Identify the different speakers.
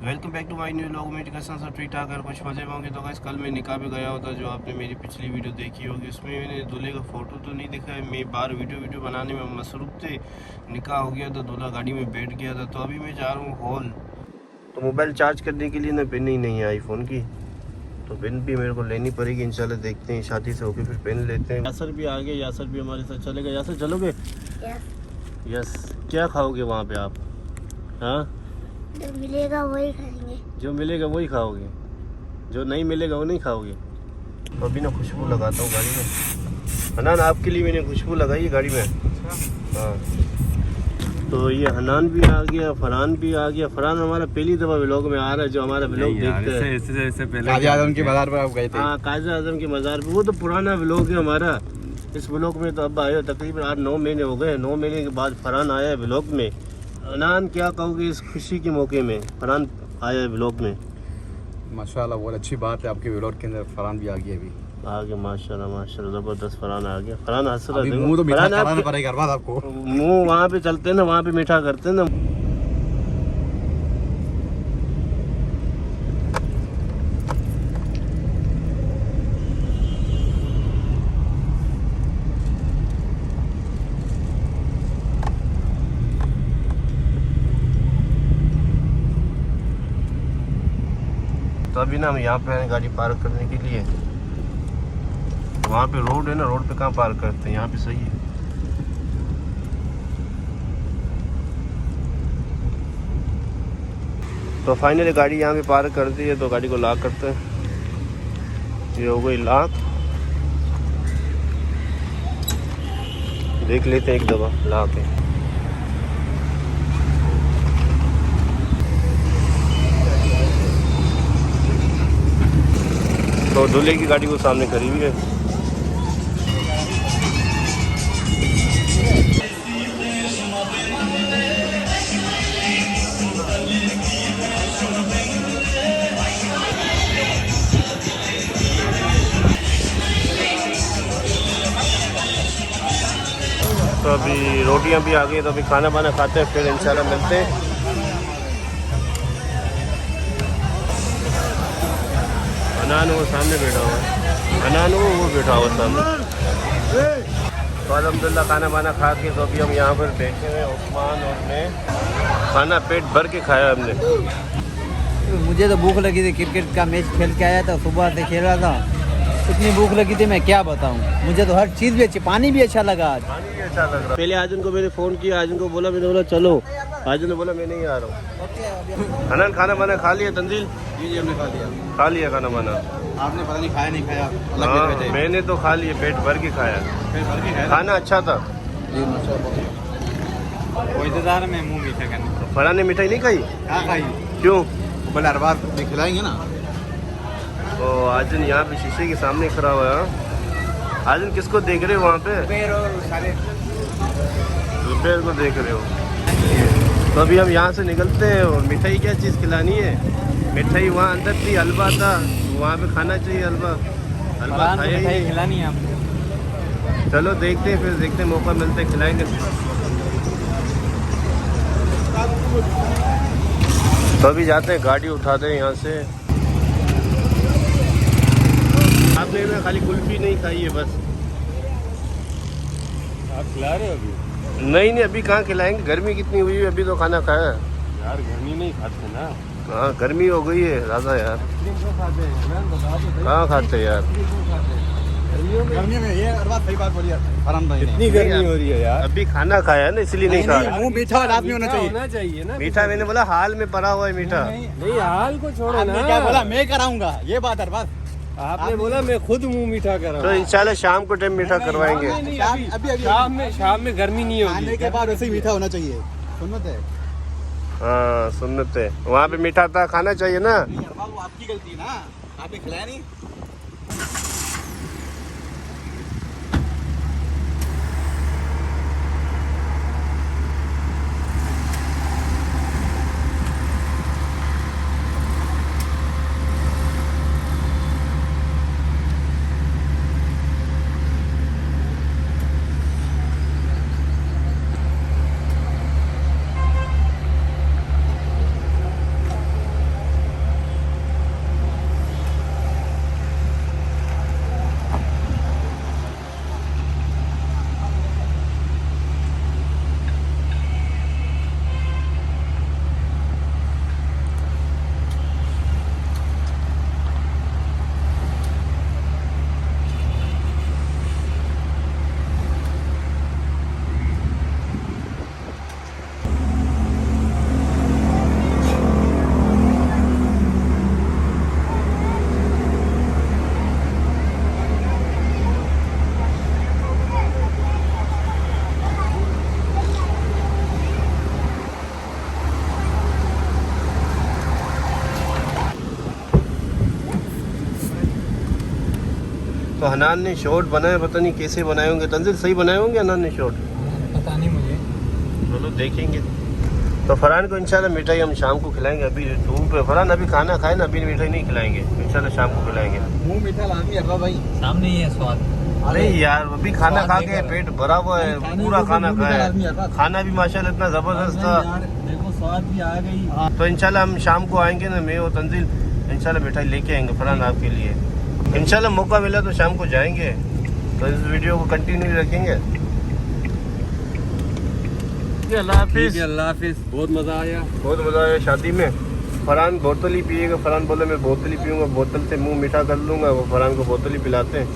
Speaker 1: Welcome back to my new vlog. उम्मीद करता हूँ सब ठीक ठाक और कुछ मजे में होंगे। तो गाइस कल मैं निकाह पे गया होता, जो आपने मेरी पिछली वीडियो देखी होगी, उसमें मैंने दूल्हे का फ़ोटो तो नहीं दिखा है। मैं बाहर वीडियो बनाने में मसरूफ़ थे। निकाह हो गया था, दूल्हा गाड़ी में बैठ गया था। तो अभी मैं जा रहा हूँ हॉल। तो मोबाइल चार्ज करने के लिए ना पिन ही नहीं है आईफोन की, तो पिन भी मेरे को लेनी पड़ेगी। इंशाल्लाह देखते हैं, शादी से होके फिर पिन लेते हैं। यासर भी आ गए, यासर भी हमारे साथ चलेगा। यासर चलोगे? यस। क्या खाओगे वहाँ पे आप? हाँ,
Speaker 2: जो मिलेगा वही खाएंगे।
Speaker 1: जो मिलेगा वही खाओगे, जो नहीं मिलेगा वो नहीं खाओगे। तो अभी ना खुशबू लगाता हूँ गाड़ी में। हनान, आपके लिए मैंने खुशबू लगाई है गाड़ी में। हाँ, तो ये हनान भी आ गया, फरहान भी आ गया। फरहान हमारा पहली दफ़ा व्लॉग में आ रहा है, जो हमारा व्लॉग देखते हैं।
Speaker 3: इससे पहले काज़ी आज़म के मज़ार पर आप गए थे।
Speaker 1: हाँ, काज़ी आज़म के मज़ार पर। वो तो पुराना व्लॉग है हमारा। इस व्लॉग में तो अब आए हो तकरीबन 8-9 महीने हो गए। 9 महीने के बाद फरहान आया है व्लॉग में। हनान, क्या कहोगे इस खुशी के मौके में? फरहान आया है व्लॉग में।
Speaker 3: माशाल्लाह, बहुत अच्छी बात है, आपके व्लॉग के अंदर फरहान भी आ गया। अभी
Speaker 1: आ गया, माशाल्लाह माशाल्लाह, ज़बरदस्त फरहान आ गया। फरहान हंस रहा है।
Speaker 3: मुंह तो मीठा कराना पड़ेगा आपको।
Speaker 1: मुंह वहाँ पे चलते हैं ना, वहाँ पे मीठा करते हैं ना। तो अभी ना हम यहाँ पे आए गाड़ी पार्क करने के लिए। वहाँ पे रोड है ना, रोड पे कहाँ पार्क करते हैं, यहाँ पे सही है। तो फाइनली गाड़ी यहाँ पे पार्क कर दी है, तो गाड़ी को लॉक करते हैं। ये हो गई लॉक। देख लेते हैं एक दफ़ा लॉक है। तो दूल्हे की गाड़ी को सामने खड़ी हुई है। तो अभी रोटियां भी आ गई, तो अभी खाना वाना खाते हैं, फिर इंशाल्लाह मिलते हैं। अनान वो सामने बैठा हुआ है, अनान वो बैठा हुआ सामने। तो अल्हम्दुलिल्लाह खाना वाना खा के तो अभी हम यहाँ पर बैठे हुए, उस्मान और मैं। खाना पेट भर के खाया हमने।
Speaker 4: मुझे तो भूख लगी थी, क्रिकेट का मैच खेल के आया था, सुबह से खेल रहा था। इतनी भूख लगी थी मैं क्या बताऊं। मुझे तो हर चीज़ भी अच्छी, पानी भी अच्छा लगा आज।
Speaker 1: पानी भी अच्छा लग रहा। पहले आजन को मैंने फ़ोन किया, आजन को बोला, मैंने बोला चलो। आजन ने बोला मैं नहीं आ रहा हूँ। हनान, खाना वाना खा लिया? तंजील
Speaker 3: जी हमने खा लिया।
Speaker 1: खा लिया खाना वाना?
Speaker 3: आपने पता नहीं खाया नहीं खाया?
Speaker 1: हाँ, मैंने तो खा लिया, पेट भर के खाया। खाना अच्छा था।
Speaker 3: इंतजार में मुँह मीठा करने।
Speaker 1: फरहान ने मिठाई नहीं खाई?
Speaker 3: क्या खाई?
Speaker 1: क्यों?
Speaker 3: बोले हर बार में खिलाएंगे ना।
Speaker 1: तो आजन यहाँ पे शीशे के सामने खड़ा हुआ है। आजन किसको देख रहे हो वहाँ पे? रुपये को देख रहे हो। तो अभी हम यहाँ से निकलते हैं। और मिठाई क्या चीज़ खिलानी है? मिठाई वहाँ अंदर थी, हलवा था, वहाँ पे खाना चाहिए हलवा। हलवा खाया
Speaker 4: खिलानी है आपको।
Speaker 1: चलो देखते हैं, फिर देखते हैं, मौका मिलता है खिलाएंगे। तो अभी जाते हैं, गाड़ी उठाते हैं यहाँ से। आपने में खाली कुल्फी नहीं खाई है बस।
Speaker 3: आप खिला रहे हो अभी?
Speaker 1: नहीं, अभी कहाँ खिलाएंगे, गर्मी कितनी हुई है, अभी तो खाना खाया।
Speaker 3: यार गर्मी नहीं खाते ना।
Speaker 1: हाँ, गर्मी हो गई है ज़्यादा यार। कहाँ खाते यार,
Speaker 3: गर्मी में ये हर बात सही बात बोली यार। इतनी गर्मी हो रही है यार।
Speaker 1: अभी खाना खाया ना, इसलिए नहीं खा रहा।
Speaker 3: मुँह मीठा आदमी होना चाहिए
Speaker 4: ना।
Speaker 1: मीठा मैंने बोला हाल में पड़ा हुआ है मीठा।
Speaker 4: नहीं, हाल को छोड़ो
Speaker 3: आपने क्या बोला? मैं कराऊंगा, ये बात हर बात।
Speaker 4: आपने बोला मैं खुद मुंह मीठा कर रहा
Speaker 1: तो इंशाल्लाह शाम को टाइम मीठा करवाएंगे।
Speaker 3: अभी
Speaker 4: शाम में गर्मी नहीं होगी।
Speaker 3: खाने के बाद वैसे ही मीठा होना चाहिए। सुन्नत है।
Speaker 1: हाँ, सुन्नत है। वहाँ पे मीठा था, खाना चाहिए ना।
Speaker 3: वो आपकी गलती है ना, आपने खिलाया नहीं।
Speaker 1: तो हनान ने शॉट बनाए, पता नहीं कैसे बनाए होंगे। तंजिल सही बनाए होंगे हनान ने शॉट?
Speaker 3: पता नहीं मुझे।
Speaker 1: चलो देखेंगे। तो फरहान को इंशाल्लाह मिठाई हम शाम को खिलाएंगे। अभी धूप है, फरहान अभी खाना खाए ना, अभी मिठाई नहीं खिलाएंगे, इंशाल्लाह शाम को खिलाएंगे।
Speaker 3: मुंह मीठा लाजमी है भाई,
Speaker 4: सामने ही है स्वाद।
Speaker 1: अरे यार अभी खाना खा के पेट भरा हुआ है, पूरा खाना खाया है। खाना भी माशाल्लाह इतना जबरदस्त था,
Speaker 3: देखो स्वाद भी आ गई।
Speaker 1: तो इंशाल्लाह हम शाम को आएंगे ना, मैं और तंजिल इंशाल्लाह मिठाई लेके आएंगे फरहान आपके लिए। इंशाल्लाह मौका मिला तो शाम को जाएंगे, तो इस वीडियो को कंटिन्यू रखेंगे। अल्लाह हाफिज़।
Speaker 3: अल्लाह हाफिज़। बहुत मज़ा आया,
Speaker 1: बहुत मज़ा आया शादी में। फरहान बोतल ही पिएगा, फरहान बोले मैं बोतल ही पीऊँगा, बोतल से मुंह मीठा कर लूँगा, वो फरहान को बोतल ही पिलाते हैं।